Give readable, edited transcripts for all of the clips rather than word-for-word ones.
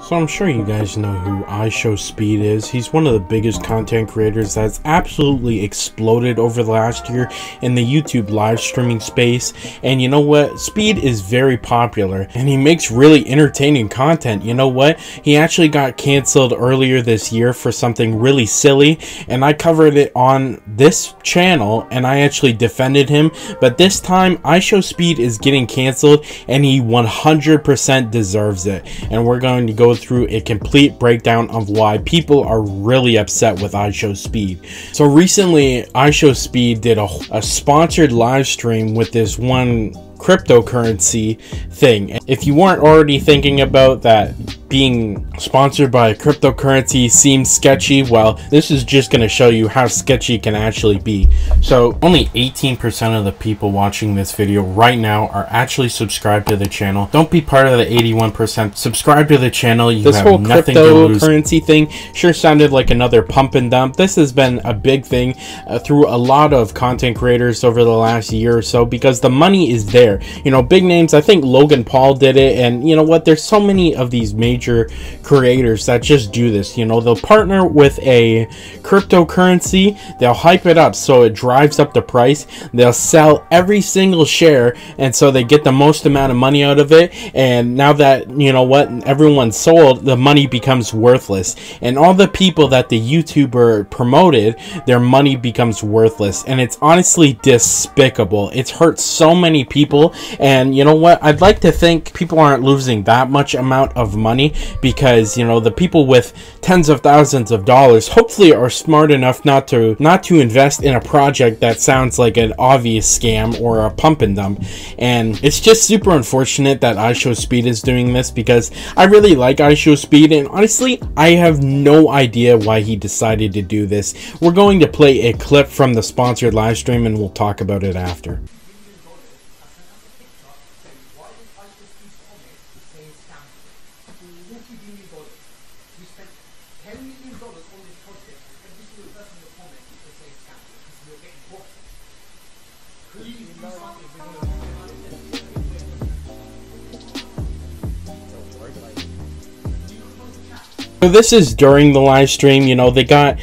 So I'm sure you guys know who IShowSpeed is. He's one of the biggest content creators that's absolutely exploded over the last year in the YouTube live streaming space. And you know what? Speed is very popular and he makes really entertaining content. You know what? He actually got canceled earlier this year for something really silly, and I covered it on this channel and I actually defended him. But this time IShowSpeed is getting canceled and he 100% deserves it. And we're going to go through a complete breakdown of why people are really upset with IShowSpeed. So recently IShowSpeed did a sponsored live stream with this one cryptocurrency thing. If you weren't already thinking about that being sponsored by a cryptocurrency seems sketchy, well, this is just going to show you how sketchy it can actually be. So only 18% of the people watching this video right now are actually subscribed to the channel. Don't be part of the 81%. Subscribe to the channel. You have nothing to lose. This whole cryptocurrency thing sure sounded like another pump and dump. This has been a big thing through a lot of content creators over the last year or so, because the money is there. You know, big names. I think Logan Paul did it, and you know what? There's so many of these major creators that just do this. You know, they'll partner with a cryptocurrency, they'll hype it up so it drives up the price, they'll sell every single share, and so they get the most amount of money out of it. And now that, you know what, everyone's sold, the money becomes worthless, and all the people that the YouTuber promoted, their money becomes worthless. And it's honestly despicable. It's hurt so many people. And you know what, I'd like to think people aren't losing that much amount of money, because you know, the people with tens of thousands of dollars hopefully are smart enough not to invest in a project that sounds like an obvious scam or a pump and dump. And it's just super unfortunate that IShowSpeed is doing this, because I really like IShowSpeed, and honestly I have no idea why he decided to do this. We're going to play a clip from the sponsored live stream and we'll talk about it after. So this is during the live stream. You know, they got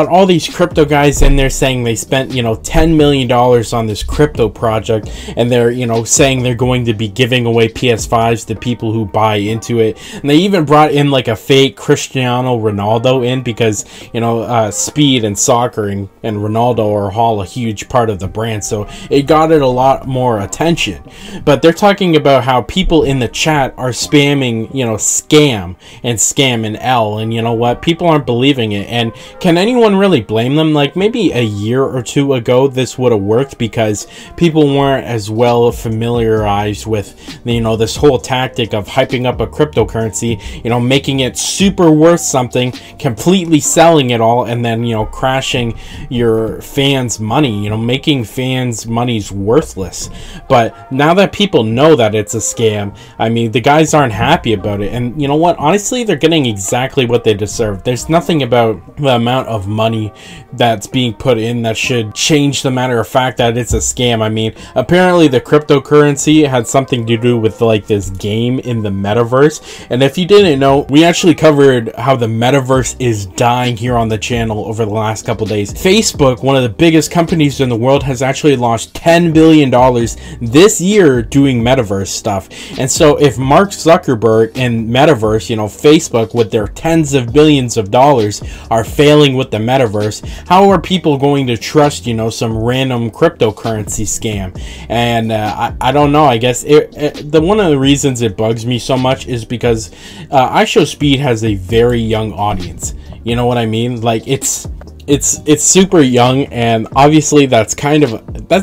all these crypto guys in there saying they spent, you know, $10 million on this crypto project, and they're, you know, saying they're going to be giving away PS5s to people who buy into it. And they even brought in like a fake Cristiano Ronaldo in, because you know, Speed and soccer and Ronaldo are all a huge part of the brand, so it got it a lot more attention. But they're talking about how people in the chat are spamming, you know, scam and L. And you know what, people aren't believing it. And can anyone really blame them? Like, maybe a year or two ago this would have worked, because people weren't as well familiarized with, you know, this whole tactic of hyping up a cryptocurrency, you know, making it super worth something, completely selling it all, and then, you know, crashing your fans' money, you know, making fans' money's worthless. But now that people know that it's a scam, I mean, the guys aren't happy about it. And you know what, honestly, they're getting exactly what they deserve. There's nothing about the amount of money that's being put in that should change the matter of fact that it's a scam. I mean, apparently the cryptocurrency had something to do with like this game in the metaverse. And if you didn't know, we actually covered how the metaverse is dying here on the channel over the last couple days. Facebook, one of the biggest companies in the world, has actually lost $10 billion this year doing metaverse stuff. And so if Mark Zuckerberg and metaverse, you know, Facebook with their tens of billions of dollars are failing with the metaverse, how are people going to trust, you know, some random cryptocurrency scam? And I don't know. I guess one of the reasons it bugs me so much is because IShowSpeed has a very young audience. You know what I mean? Like, it's super young, and obviously that's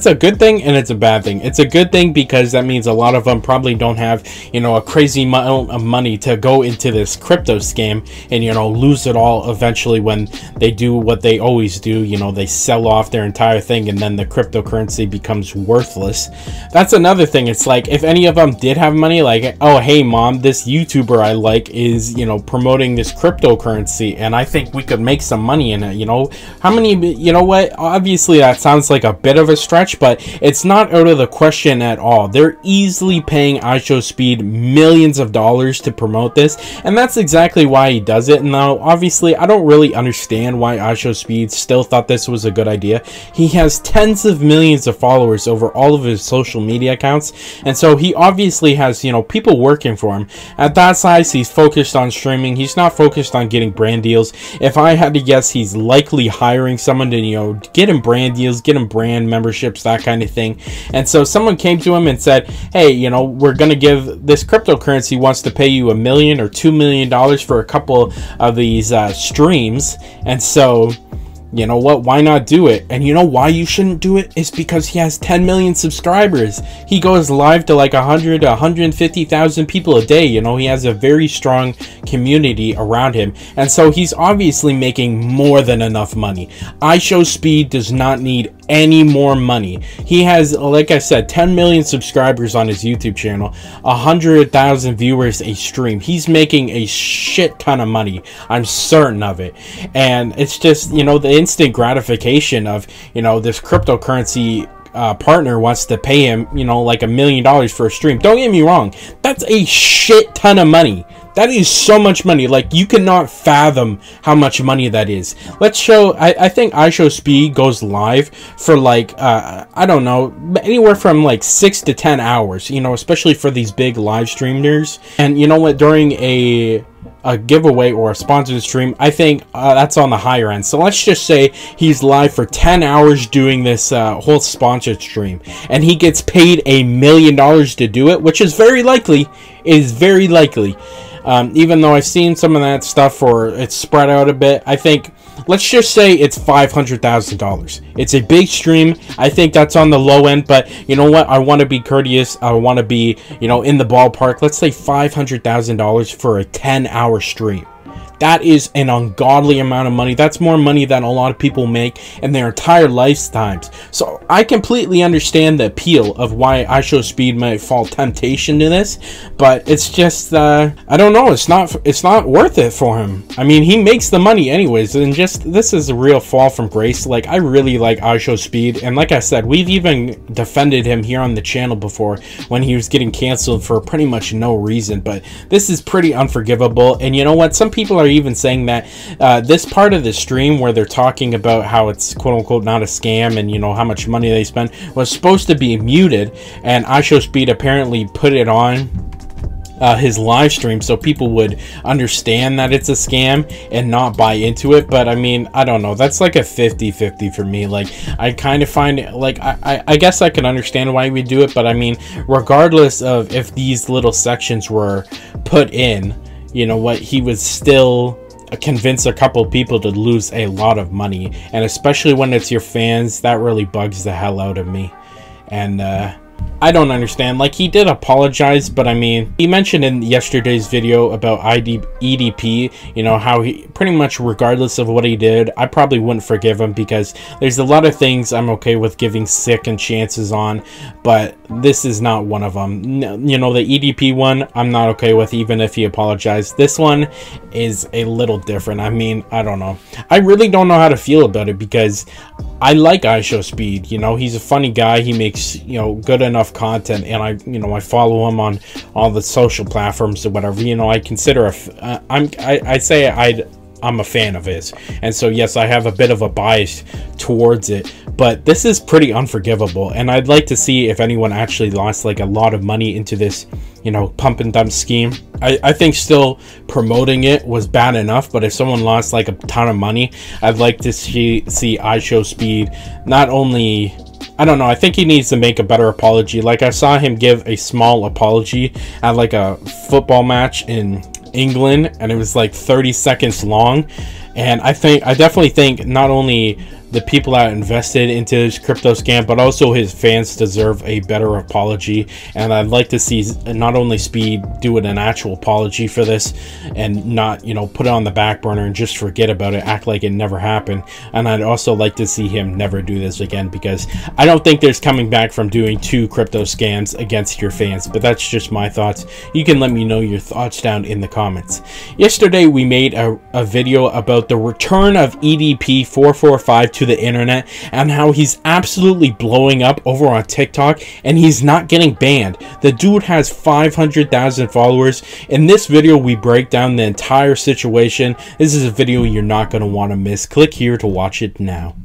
a good thing and it's a bad thing. It's a good thing because that means a lot of them probably don't have, you know, a crazy amount of money to go into this crypto scam and, you know, lose it all eventually when they do what they always do. You know, they sell off their entire thing and then the cryptocurrency becomes worthless. That's another thing. It's like, if any of them did have money, like, oh hey mom, this YouTuber I like is, you know, promoting this cryptocurrency and I think we could make some money in it, you know, how many, you know what, obviously that sounds like a bit of a stretch, but it's not out of the question at all. They're easily paying IShowSpeed millions of dollars to promote this, and that's exactly why he does it. Now obviously I don't really understand why IShowSpeed still thought this was a good idea. He has tens of millions of followers over all of his social media accounts, and so he obviously has, you know, people working for him. At that size, he's focused on streaming. He's not focused on getting brand deals. If I had to guess, he's likely hiring someone to, you know, get him brand deals, get him brand memberships, that kind of thing. And so someone came to him and said, hey, you know, we're gonna give this cryptocurrency, wants to pay you $1 million or $2 million for a couple of these streams. And so, you know what, why not do it? And you know why you shouldn't do it? It's because he has 10 million subscribers. He goes live to like 100 to 150,000 people a day. You know, he has a very strong community around him, and so he's obviously making more than enough money. IShowSpeed does not need any more money. He has, like I said, 10 million subscribers on his YouTube channel, 100,000 viewers a stream. He's making a shit ton of money. I'm certain of it. And it's just, you know, the instant gratification of, you know, this cryptocurrency partner wants to pay him, you know, like $1 million for a stream. Don't get me wrong, that's a shit ton of money. That is so much money. Like, you cannot fathom how much money that is. Let's show, I think IShowSpeed goes live for like, I don't know, anywhere from like 6 to 10 hours, you know, especially for these big live streamers. And you know what, during a giveaway or a sponsored stream, I think that's on the higher end. So let's just say he's live for 10 hours doing this whole sponsored stream, and he gets paid $1 million to do it, which is very likely. Even though I've seen some of that stuff, or it's spread out a bit, I think, let's just say it's $500,000. It's a big stream. I think that's on the low end, but you know what? I want to be courteous. I want to be, you know, in the ballpark. Let's say $500,000 for a 10-hour stream. That is an ungodly amount of money. That's more money than a lot of people make in their entire lifetimes. So I completely understand the appeal of why IShowSpeed might fall temptation to this, but it's just I don't know. It's not worth it for him. I mean, he makes the money anyways, and just this is a real fall from grace. Like, I really like IShowSpeed, and like I said, we've even defended him here on the channel before when he was getting canceled for pretty much no reason. But this is pretty unforgivable. And you know what? Some people are even saying that this part of the stream where they're talking about how it's quote-unquote not a scam and, you know, how much money they spend was supposed to be muted, and IShowSpeed apparently put it on his live stream so people would understand that it's a scam and not buy into it. But I mean, I don't know, that's like a 50-50 for me. Like, I kind of find it, like, I guess I can understand why we do it, but I mean, regardless of if these little sections were put in, you know what, he would still convince a couple people to lose a lot of money. And especially when it's your fans, that really bugs the hell out of me. And I don't understand. Like, he did apologize, but I mean, he mentioned in yesterday's video about EDP, you know, how he pretty much, regardless of what he did, I probably wouldn't forgive him, because there's a lot of things I'm okay with giving second chances on, but this is not one of them. You know, the EDP one, I'm not okay with, even if he apologized. This one is a little different. I mean, I don't know. I really don't know how to feel about it, because I like IShowSpeed. You know, he's a funny guy. He makes, you know, good enough content, and I follow him on all the social platforms or whatever. You know, I consider I'm a fan of his, and so yes, I have a bit of a bias towards it, but this is pretty unforgivable, and I'd like to see if anyone actually lost like a lot of money into this, you know, pump and dump scheme. I think still promoting it was bad enough, but if someone lost like a ton of money, I'd like to see IShowSpeed not only, I don't know, I think he needs to make a better apology. Like, I saw him give a small apology at like a football match in England, and it was like 30 seconds long, and I definitely think not only the people that invested into his crypto scam, but also his fans deserve a better apology. And I'd like to see not only Speed do an actual apology for this and not, you know, put it on the back burner and just forget about it, act like it never happened. And I'd also like to see him never do this again, because I don't think there's coming back from doing 2 crypto scams against your fans. But that's just my thoughts. You can let me know your thoughts down in the comments. Yesterday we made a video about the return of EDP 445 to the internet and how he's absolutely blowing up over on TikTok and he's not getting banned. The dude has 500,000 followers. In this video we break down the entire situation. This is a video you're not going to want to miss. Click here to watch it now.